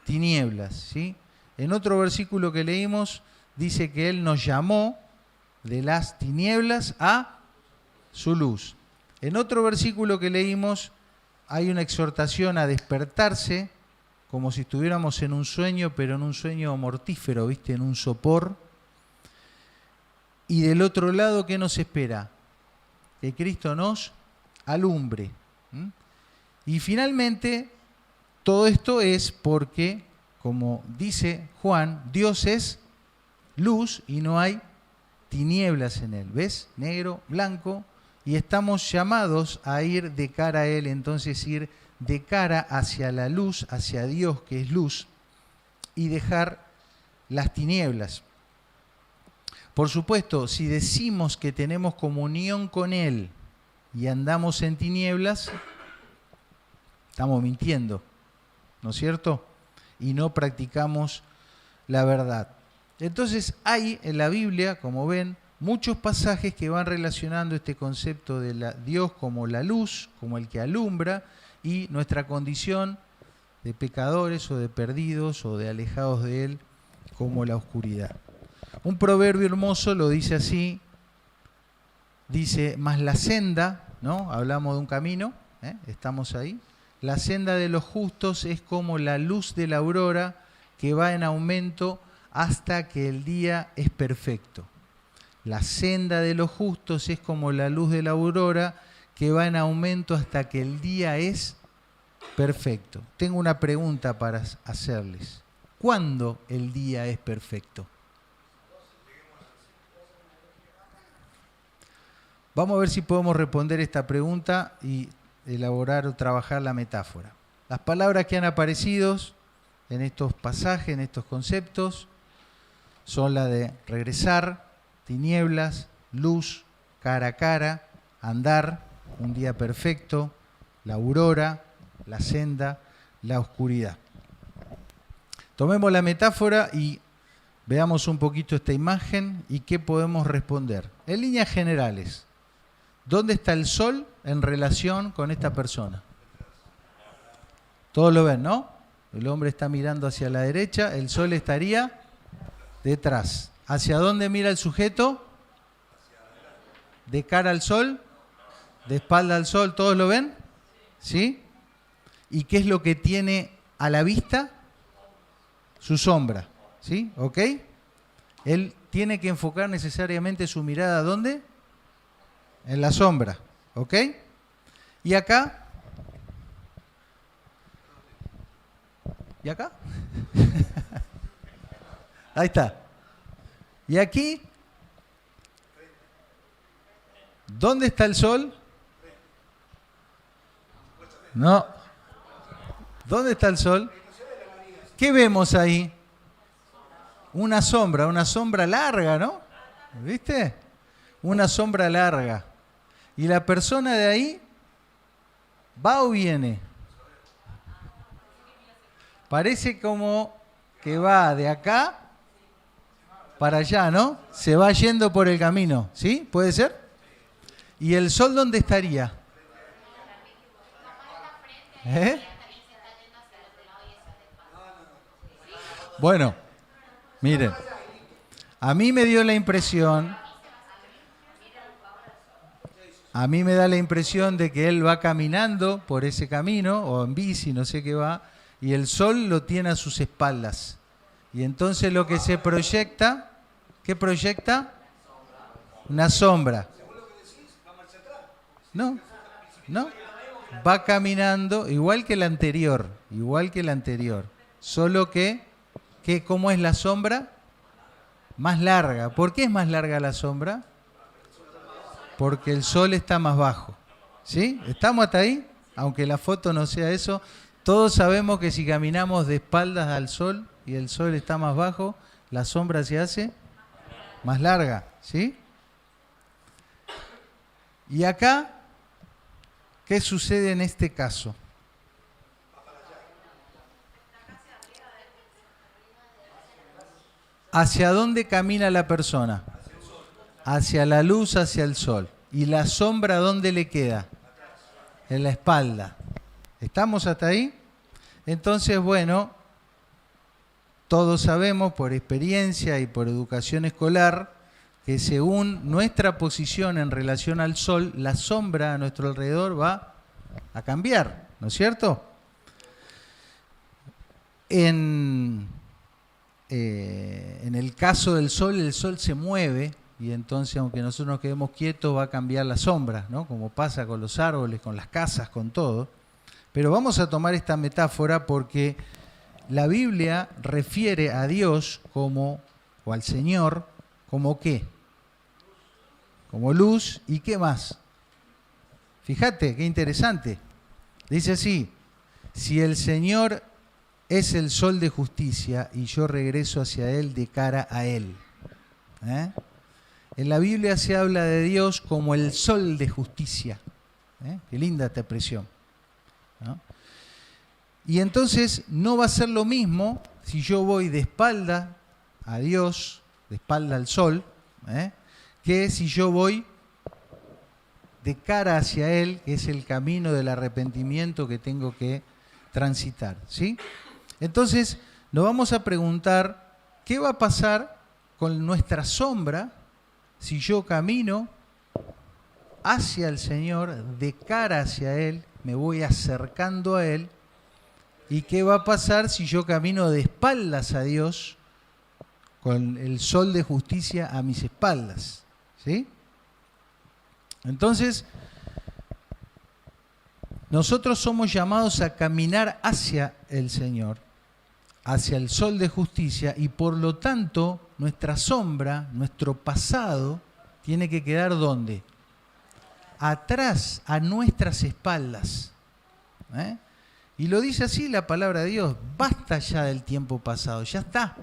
tinieblas, ¿sí? En otro versículo que leímos, dice que Él nos llamó de las tinieblas a su luz. En otro versículo que leímos, hay una exhortación a despertarse, como si estuviéramos en un sueño, pero en un sueño mortífero, ¿viste? En un sopor. Y del otro lado, ¿qué nos espera? Que Cristo nos alumbre. Y finalmente, todo esto es porque, como dice Juan, Dios es luz y no hay tinieblas en Él. ¿Ves? Negro, blanco. Y estamos llamados a ir de cara a Él, entonces ir de cara hacia la luz, hacia Dios que es luz, y dejar las tinieblas. Por supuesto, si decimos que tenemos comunión con Él y andamos en tinieblas, estamos mintiendo, ¿no es cierto? Y no practicamos la verdad. Entonces hay en la Biblia, como ven, muchos pasajes que van relacionando este concepto de Dios como la luz, como el que alumbra, y nuestra condición de pecadores o de perdidos o de alejados de Él como la oscuridad. Un proverbio hermoso lo dice así, dice, mas la senda, ¿no? Hablamos de un camino, estamos ahí. La senda de los justos es como la luz de la aurora que va en aumento hasta que el día es perfecto. La senda de los justos es como la luz de la aurora que va en aumento hasta que el día es perfecto. Tengo una pregunta para hacerles. ¿Cuándo el día es perfecto? Vamos a ver si podemos responder esta pregunta y elaborar o trabajar la metáfora. Las palabras que han aparecido en estos pasajes, en estos conceptos, son la de regresar, tinieblas, luz, cara a cara, andar, un día perfecto, la aurora, la senda, la oscuridad. Tomemos la metáfora y veamos un poquito esta imagen y qué podemos responder. En líneas generales, ¿dónde está el sol en relación con esta persona? Todos lo ven, ¿no? El hombre está mirando hacia la derecha, el sol estaría detrás. ¿Hacia dónde mira el sujeto? ¿De cara al sol? ¿De espalda al sol? ¿Todos lo ven? ¿Sí? ¿Y qué es lo que tiene a la vista? Su sombra. ¿Sí? ¿Ok? Él tiene que enfocar necesariamente su mirada ¿dónde? En la sombra. ¿Ok? ¿Y acá? ¿Y acá? Ahí está. ¿Y aquí? ¿Dónde está el sol? No. ¿Dónde está el sol? ¿Qué vemos ahí? Una sombra larga, ¿no? ¿Viste? Una sombra larga. ¿Y la persona de ahí va o viene? Parece como que va de acá para allá, ¿no? Se va yendo por el camino, ¿sí? ¿Puede ser? ¿Y el sol dónde estaría? Bueno, miren, a mí me dio la impresión A mí me da la impresión de que él va caminando por ese camino, o en bici, no sé qué va, y el sol lo tiene a sus espaldas. Y entonces lo que se proyecta, ¿qué proyecta? Una sombra. No, no. Va caminando igual que el anterior. Solo que ¿cómo es la sombra? Más larga. ¿Por qué es más larga la sombra? Porque el sol está más bajo. ¿Sí? ¿Estamos hasta ahí? Aunque la foto no sea eso, todos sabemos que si caminamos de espaldas al sol y el sol está más bajo, la sombra se hace más larga. ¿Sí? Y acá, ¿qué sucede en este caso? ¿Hacia dónde camina la persona? Hacia la luz, hacia el sol. ¿Y la sombra dónde le queda? En la espalda. ¿Estamos hasta ahí? Entonces, bueno, todos sabemos por experiencia y por educación escolar que según nuestra posición en relación al sol, la sombra a nuestro alrededor va a cambiar, ¿no es cierto? En el caso del sol, el sol se mueve y entonces aunque nosotros nos quedemos quietos va a cambiar la sombra, ¿no? Como pasa con los árboles, con las casas, con todo. Pero vamos a tomar esta metáfora porque la Biblia refiere a Dios como, o al Señor, como ¿qué? Como luz y ¿qué más? Fíjate, qué interesante. Dice así, si el Señor es el sol de justicia y yo regreso hacia Él de cara a Él. En la Biblia se habla de Dios como el sol de justicia. Qué linda esta expresión, ¿no? Y entonces no va a ser lo mismo si yo voy de espalda a Dios, de espalda al sol, que si yo voy de cara hacia Él, que es el camino del arrepentimiento que tengo que transitar, ¿sí? Entonces nos vamos a preguntar, ¿qué va a pasar con nuestra sombra si yo camino hacia el Señor, de cara hacia Él, me voy acercando a Él? ¿Y qué va a pasar si yo camino de espaldas a Dios, con el sol de justicia a mis espaldas? ¿Sí? Entonces, nosotros somos llamados a caminar hacia el Señor, hacia el sol de justicia, y por lo tanto nuestra sombra, nuestro pasado, tiene que quedar ¿dónde? Atrás, a nuestras espaldas. Y lo dice así la palabra de Dios, basta ya del tiempo pasado, ya está,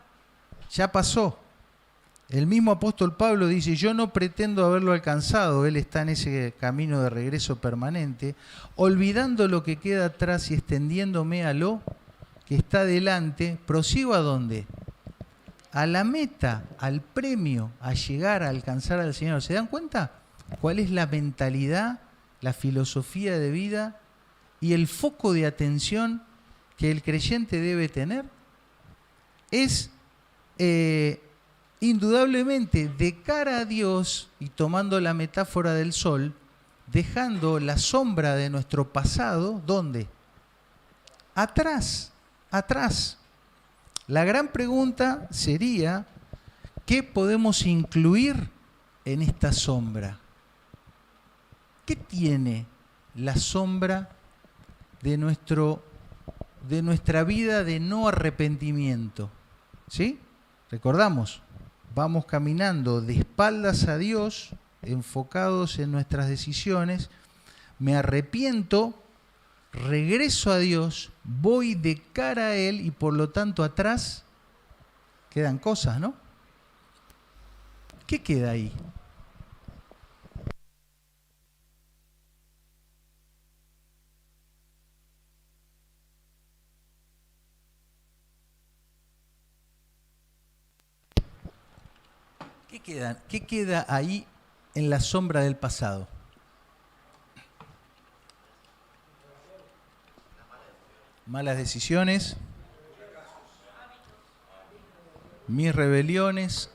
ya pasó. El mismo apóstol Pablo dice, yo no pretendo haberlo alcanzado, él está en ese camino de regreso permanente, olvidando lo que queda atrás y extendiéndome a lo que está delante, prosigo ¿a dónde? A la meta, al premio, a llegar a alcanzar al Señor. ¿Se dan cuenta cuál es la mentalidad, la filosofía de vida y el foco de atención que el creyente debe tener? Es indudablemente de cara a Dios, y tomando la metáfora del sol, dejando la sombra de nuestro pasado, ¿dónde? Atrás, atrás. La gran pregunta sería, ¿qué podemos incluir en esta sombra? ¿Qué tiene la sombra de nuestra vida de no arrepentimiento? ¿Sí? Recordamos, vamos caminando de espaldas a Dios, enfocados en nuestras decisiones, me arrepiento, regreso a Dios, voy de cara a Él y por lo tanto atrás quedan cosas, ¿no? ¿Qué queda ahí? ¿Qué queda ahí en la sombra del pasado? Malas decisiones, mis rebeliones,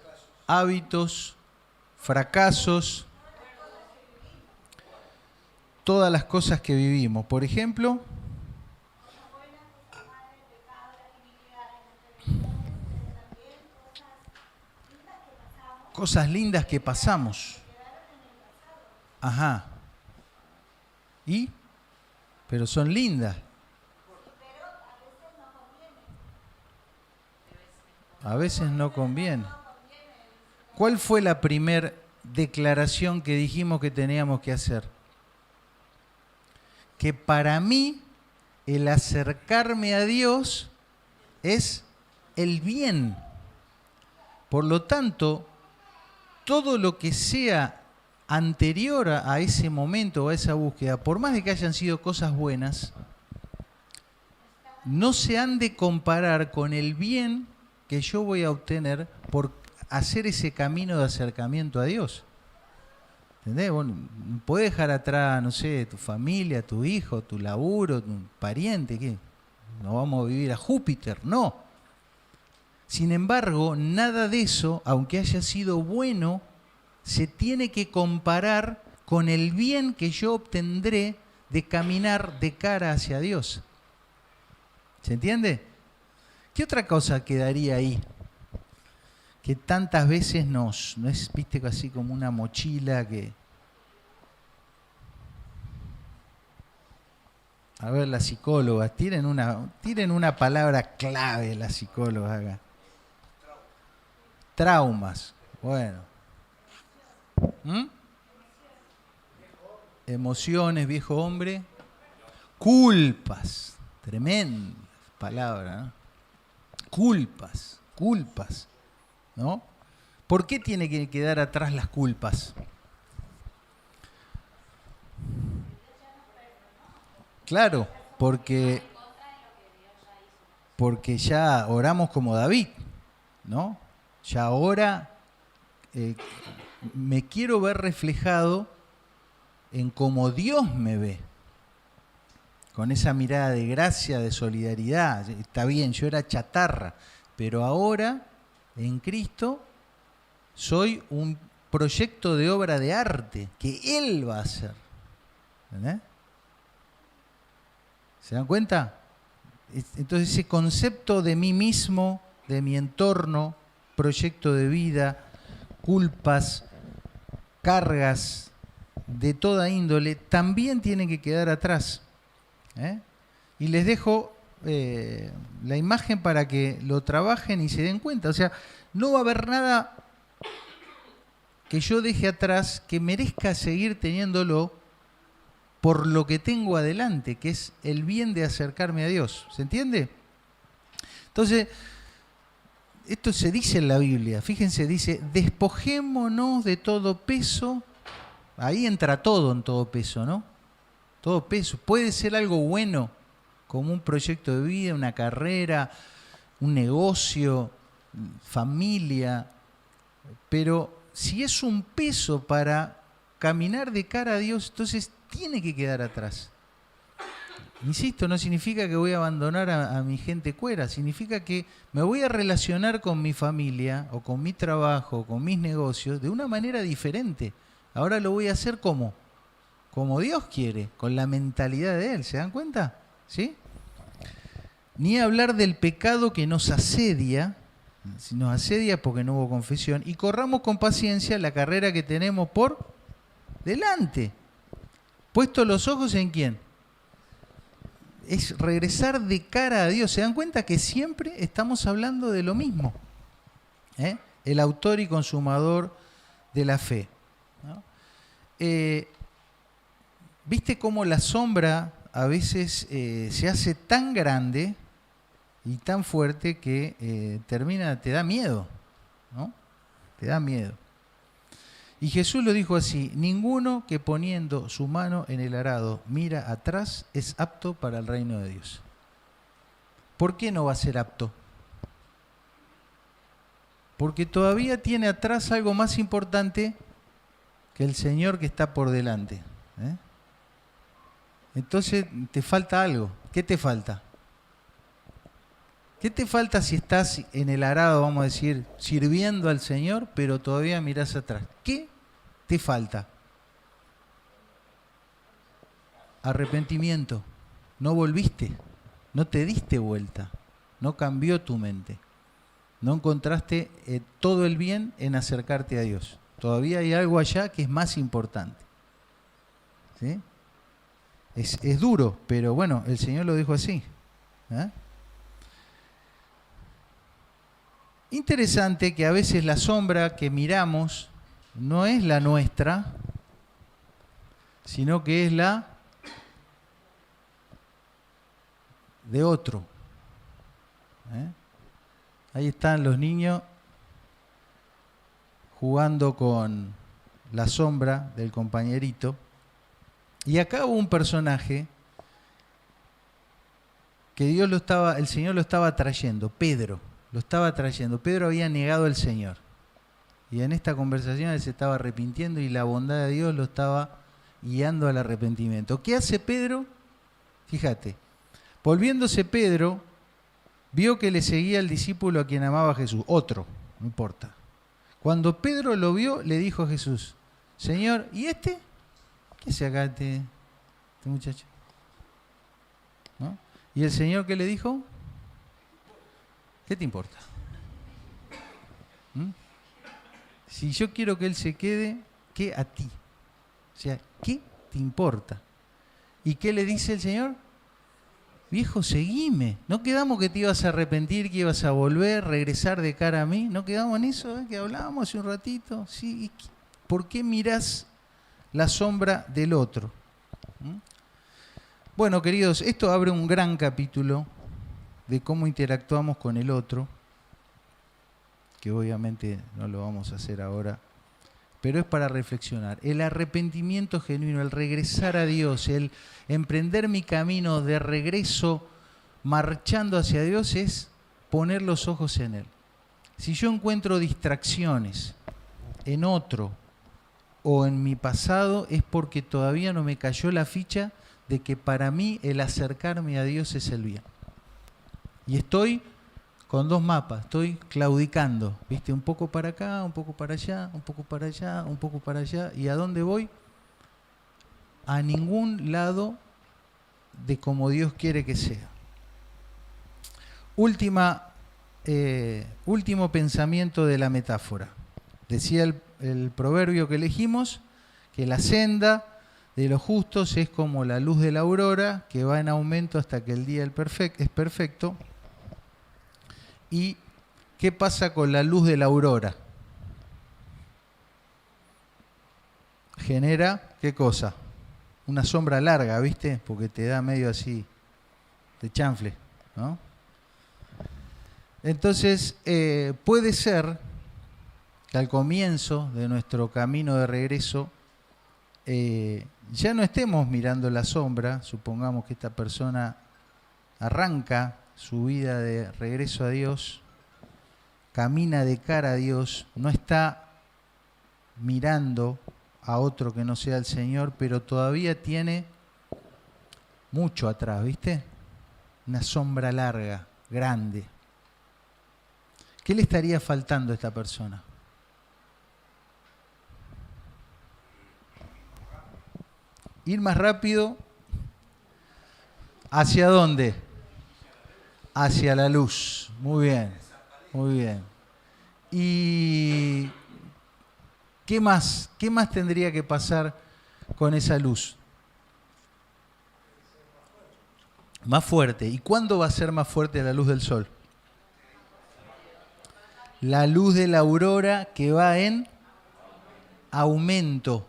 hábitos, fracasos. todas las cosas que vivimos. Por ejemplo, cosas lindas que pasamos. Ajá. ¿Y? Pero son lindas. A veces no conviene. ¿Cuál fue la primera declaración que dijimos que teníamos que hacer? Que para mí el acercarme a Dios es el bien. Por lo tanto, todo lo que sea anterior a ese momento o a esa búsqueda, por más de que hayan sido cosas buenas, no se han de comparar con el bien que yo voy a obtener por hacer ese camino de acercamiento a Dios. ¿Entendés? Bueno, podés dejar atrás, no sé, tu familia, tu hijo, tu laburo, tu pariente, ¿qué? No vamos a vivir a Júpiter, no. Sin embargo, nada de eso, aunque haya sido bueno, se tiene que comparar con el bien que yo obtendré de caminar de cara hacia Dios. ¿Se entiende? ¿Qué otra cosa quedaría ahí? Que tantas veces no es, viste, así como una mochila que... A ver, las psicólogas, tienen una palabra clave las psicólogas acá. Traumas. Bueno. Emociones, viejo hombre. Culpas. Tremenda palabra, ¿no? Culpas, ¿no? ¿Por qué tiene que quedar atrás las culpas? Claro, porque ya oramos como David, ¿no? Ya ahora me quiero ver reflejado en cómo Dios me ve, con esa mirada de gracia, de solidaridad. Está bien, yo era chatarra, pero ahora en Cristo soy un proyecto de obra de arte que Él va a hacer. ¿Entendés? ¿Se dan cuenta? Entonces ese concepto de mí mismo, de mi entorno, proyecto de vida, culpas, cargas de toda índole, también tienen que quedar atrás. Y les dejo la imagen para que lo trabajen y se den cuenta. O sea, no va a haber nada que yo deje atrás que merezca seguir teniéndolo por lo que tengo adelante, que es el bien de acercarme a Dios. ¿Se entiende? Entonces, esto se dice en la Biblia. Fíjense, dice, despojémonos de todo peso. Ahí entra todo en todo peso, ¿no? Todo peso. Puede ser algo bueno, como un proyecto de vida, una carrera, un negocio, familia, pero si es un peso para caminar de cara a Dios, entonces tiene que quedar atrás. Insisto, no significa que voy a abandonar a mi gente cuera, significa que me voy a relacionar con mi familia o con mi trabajo, o con mis negocios, de una manera diferente. Ahora lo voy a hacer como Dios quiere, con la mentalidad de Él. ¿Se dan cuenta? ¿Sí? Ni hablar del pecado que nos asedia, si nos asedia porque no hubo confesión, y corramos con paciencia la carrera que tenemos por delante. Puesto los ojos en ¿quién? Es regresar de cara a Dios. ¿Se dan cuenta que siempre estamos hablando de lo mismo? El autor y consumador de la fe, ¿no? ¿Viste cómo la sombra a veces se hace tan grande y tan fuerte que te da miedo, ¿no? Te da miedo. Y Jesús lo dijo así: ninguno que poniendo su mano en el arado mira atrás es apto para el reino de Dios. ¿Por qué no va a ser apto? Porque todavía tiene atrás algo más importante que el Señor que está por delante. Entonces te falta algo. ¿Qué te falta? ¿Qué te falta si estás en el arado, vamos a decir, sirviendo al Señor, pero todavía mirás atrás? ¿Qué te falta? arrepentimiento. No volviste, no te diste vuelta, no cambió tu mente. No encontraste todo el bien en acercarte a Dios. Todavía hay algo allá que es más importante. ¿Sí? Es duro, pero bueno, el Señor lo dijo así. ¿Eh? Interesante que a veces la sombra que miramos no es la nuestra, sino que es la de otro. Ahí están los niños jugando con la sombra del compañerito. Y acá hubo un personaje que el Señor lo estaba trayendo, Pedro, lo estaba trayendo. Pedro había negado al Señor. Y en esta conversación él se estaba arrepintiendo y la bondad de Dios lo estaba guiando al arrepentimiento. ¿Qué hace Pedro? Fíjate, volviéndose Pedro, vio que le seguía el discípulo a quien amaba a Jesús, otro, no importa. Cuando Pedro lo vio, le dijo a Jesús, Señor, ¿y este? ¿Qué hace acá este muchacho? ¿No? ¿Y el Señor qué le dijo? ¿Qué te importa? ¿Mm? Si yo quiero que él se quede, ¿qué a ti? O sea, ¿qué te importa? ¿Y qué le dice el Señor? Viejo, seguime. ¿No quedamos que te ibas a arrepentir, que ibas a volver, regresar de cara a mí? ¿No quedamos en eso que hablábamos hace un ratito? Sí. ¿Por qué mirás la sombra del otro? ¿Mm? Bueno, queridos, esto abre un gran capítulo de cómo interactuamos con el otro, que obviamente no lo vamos a hacer ahora, pero es para reflexionar. El arrepentimiento genuino, el regresar a Dios, el emprender mi camino de regreso marchando hacia Dios es poner los ojos en Él. Si yo encuentro distracciones en otro o en mi pasado, es porque todavía no me cayó la ficha de que para mí el acercarme a Dios es el bien. Y estoy con dos mapas, estoy claudicando, ¿viste? Un poco para acá, un poco para allá, un poco para allá, un poco para allá. ¿Y a dónde voy? A ningún lado de como Dios quiere que sea. Último pensamiento de la metáfora. Decía el proverbio que elegimos, que la senda de los justos es como la luz de la aurora, que va en aumento hasta que el día es perfecto. ¿Y qué pasa con la luz de la aurora? Genera, ¿qué cosa? Una sombra larga, ¿viste? Porque te da medio así de chanfle, ¿no? Entonces, puede ser que al comienzo de nuestro camino de regreso ya no estemos mirando la sombra. Supongamos que esta persona arranca su vida de regreso a Dios, camina de cara a Dios, no está mirando a otro que no sea el Señor, pero todavía tiene mucho atrás, ¿viste? Una sombra larga, grande. ¿Qué le estaría faltando a esta persona? Ir más rápido. ¿Hacia dónde? Hacia la luz. Muy bien, muy bien. ¿Y qué más tendría que pasar con esa luz? Más fuerte. ¿Y cuándo va a ser más fuerte la luz del sol? La luz de la aurora que va en aumento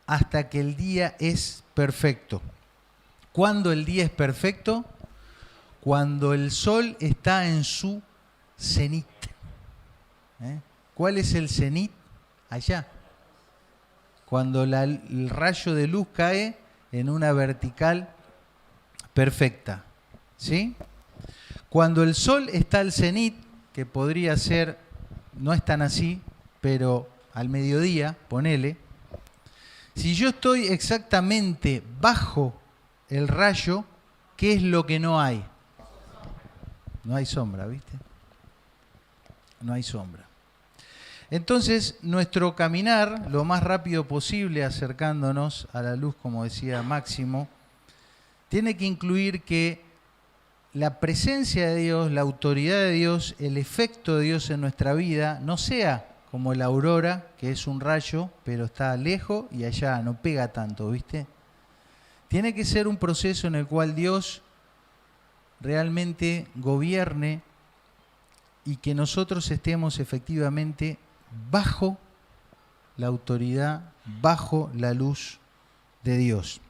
hasta que el día es perfecto. ¿Cuándo el día es perfecto? Cuando el sol está en su cenit. ¿Cuál es el cenit? Allá. Cuando el rayo de luz cae en una vertical perfecta. ¿Sí? Cuando el sol está al cenit, que podría ser, no es tan así, pero al mediodía, ponele. Si yo estoy exactamente bajo el rayo, ¿qué es lo que no hay? No hay sombra, ¿viste? No hay sombra. Entonces, nuestro caminar, lo más rápido posible, acercándonos a la luz, como decía Máximo, tiene que incluir que la presencia de Dios, la autoridad de Dios, el efecto de Dios en nuestra vida, no sea como la aurora, que es un rayo, pero está lejos y allá, no pega tanto, ¿viste? Tiene que ser un proceso en el cual Dios realmente gobierne y que nosotros estemos efectivamente bajo la autoridad, bajo la luz de Dios.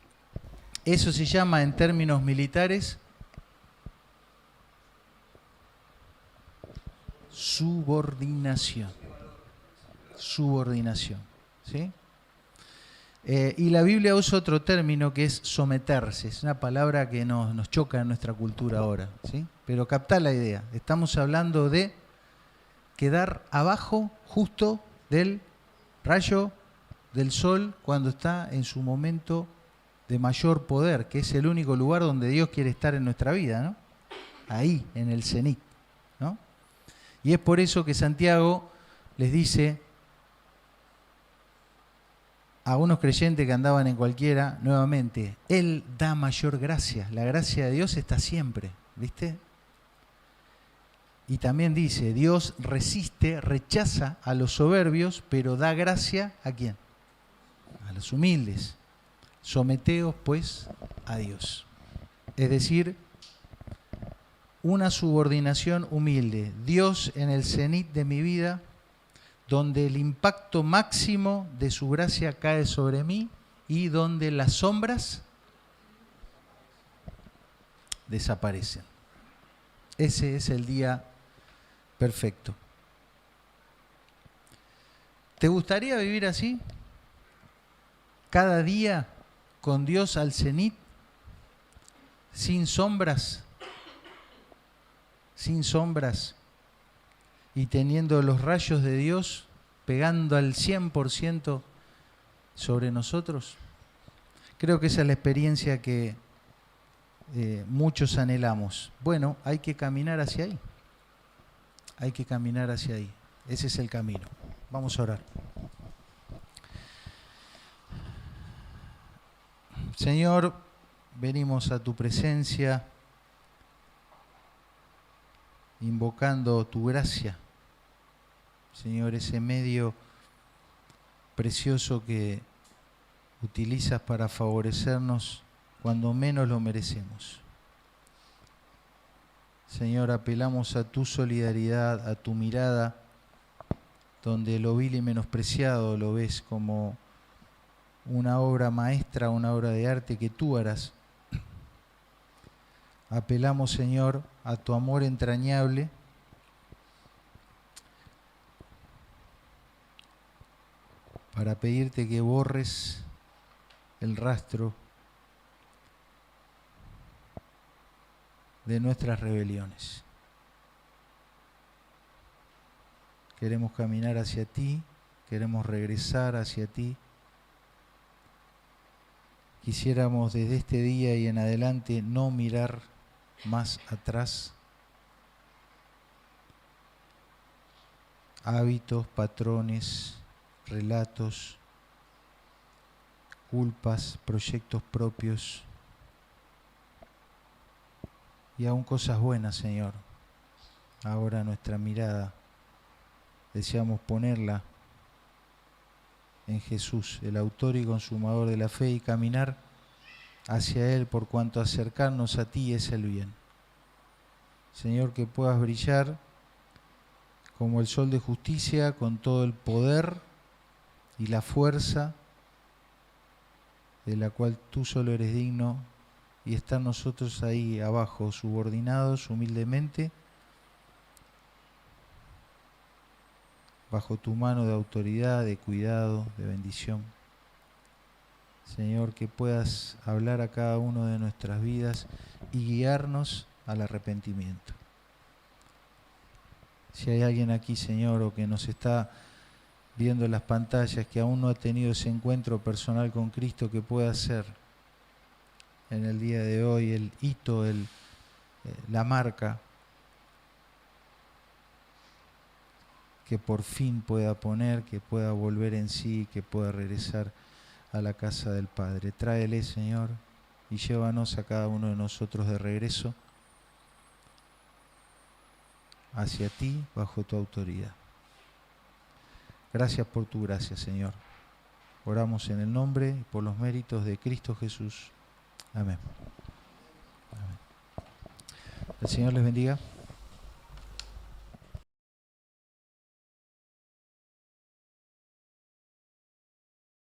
Eso se llama en términos militares subordinación. Subordinación. ¿Sí? Y la Biblia usa otro término que es someterse. Es una palabra que nos choca en nuestra cultura ahora. ¿Sí? Pero captá la idea. Estamos hablando de quedar abajo justo del rayo del sol cuando está en su momento de mayor poder, que es el único lugar donde Dios quiere estar en nuestra vida, ¿no? Ahí, en el cenit, ¿no? Y es por eso que Santiago les dice a unos creyentes que andaban en cualquiera, nuevamente, Él da mayor gracia. La gracia de Dios está siempre, ¿viste? Y también dice, Dios resiste, rechaza a los soberbios, pero da gracia ¿a quién? A los humildes. Someteos, pues, a Dios. Es decir, una subordinación humilde. Dios en el cenit de mi vida, donde el impacto máximo de su gracia cae sobre mí y donde las sombras desaparecen. Ese es el día perfecto. ¿Te gustaría vivir así? Cada día con Dios al cenit, sin sombras, y teniendo los rayos de Dios pegando al 100% sobre nosotros. Creo que esa es la experiencia que muchos anhelamos. Bueno, hay que caminar hacia ahí. Hay que caminar hacia ahí. Ese es el camino. Vamos a orar. Señor, venimos a tu presencia invocando tu gracia. Señor, ese medio precioso que utilizas para favorecernos cuando menos lo merecemos. Señor, apelamos a tu solidaridad, a tu mirada, donde lo vil y menospreciado lo ves como una obra maestra, una obra de arte que tú harás. Apelamos, Señor, a tu amor entrañable, para pedirte que borres el rastro de nuestras rebeliones. Queremos caminar hacia ti, queremos regresar hacia ti. Quisiéramos desde este día y en adelante no mirar más atrás. Hábitos, patrones, relatos, culpas, proyectos propios y aún cosas buenas, Señor. Ahora nuestra mirada deseamos ponerla en Jesús, el autor y consumador de la fe, y caminar hacia Él, por cuanto acercarnos a ti es el bien. Señor, que puedas brillar como el sol de justicia, con todo el poder y la fuerza de la cual tú solo eres digno, y estar nosotros ahí abajo, subordinados humildemente, bajo tu mano de autoridad, de cuidado, de bendición. Señor, que puedas hablar a cada uno de nuestras vidas y guiarnos al arrepentimiento. Si hay alguien aquí, Señor, o que nos está viendo en las pantallas, que aún no ha tenido ese encuentro personal con Cristo, que pueda hacer en el día de hoy el hito, la marca que por fin pueda poner, que pueda volver en sí, que pueda regresar a la casa del Padre. Tráele, Señor, y llévanos a cada uno de nosotros de regreso hacia ti, bajo tu autoridad. Gracias por tu gracia, Señor. Oramos en el nombre y por los méritos de Cristo Jesús. Amén. Amén. El Señor les bendiga.